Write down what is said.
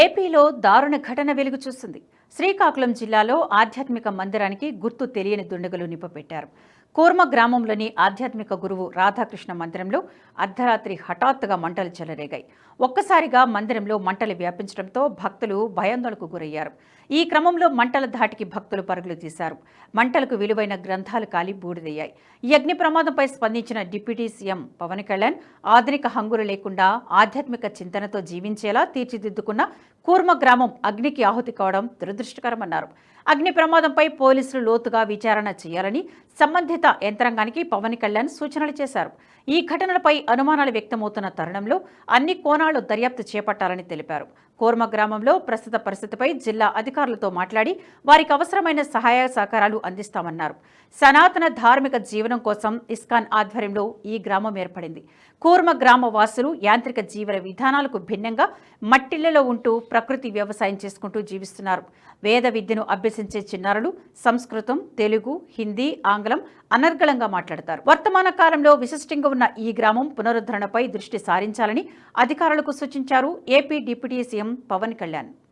ఏపీలో దారుణ ఘటన వెలుగు చూస్తుంది. శ్రీకాకుళం జిల్లాలో ఆధ్యాత్మిక మందిరానికి గుర్తు తెలియని దుండగులు నిప్పపెట్టారు. కూర్మ గ్రామంలోని ఆధ్యాత్మిక గురువు రాధాకృష్ణ మందిరంలో అర్ధరాత్రి హఠాత్తుగా మంటలు చెలరేగాయి. ఒక్కసారిగా మందిరంలో మంటలు వ్యాపించడంతో భక్తులు భయాందోళనకు గురయ్యారు. ఈ క్రమంలో మంటల ధాటికి భక్తులు పరుగులు తీశారు. మంటలకు విలువైన గ్రంథాలు కాలి బూడిదయ్యాయి. ఈ అగ్ని ప్రమాదంపై స్పందించిన డిప్యూటీ సీఎం పవన్ కళ్యాణ్ ఆధునిక హంగులు లేకుండా ఆధ్యాత్మిక చింతనతో జీవించేలా తీర్చిదిద్దుకున్న కూర్మ గ్రామం అగ్నికి ఆహుతి కావడం దురదృష్టకరమన్నారు. అగ్ని ప్రమాదంపై పోలీసులు లోతుగా విచారణ చేయాలని సంబంధిత యంత్రాంగానికి పవన్ కళ్యాణ్ సూచనలు చేశారు. ఈ ఘటనలపై అనుమానాలు వ్యక్తమవుతున్న తరుణంలో అన్ని కోణాలు దర్యాప్తు చేపట్టాలని తెలిపారు. కోర్మ గ్రామంలో ప్రస్తుత పరిస్థితిపై జిల్లా అధికారులతో మాట్లాడి వారికి అవసరమైన సహాయ సహకారాలు అందిస్తామన్నారు. సనాతన ధార్మిక జీవనం కోసం ఇస్కాన్ ఆధ్వర్యంలో ఈ గ్రామం ఏర్పడింది. కూర్మ గ్రామ వాసులు యాంత్రిక జీవన విధానాలకు భిన్నంగా మట్టిళ్లలో ఉంటూ ప్రకృతి వ్యవసాయం చేసుకుంటూ జీవిస్తున్నారు. వేద విద్యను అభ్యసించే చిన్నారులు సంస్కృతం, తెలుగు, హిందీ, ఆంగ్లం అనర్గళంగా మాట్లాడతారు. వర్తమాన కాలంలో విశిష్టంగా ఉన్న ఈ గ్రామం పునరుద్ధరణపై దృష్టి సారించాలని అధికారులకు సూచించారు AP deputy CM Pawan Kalyan.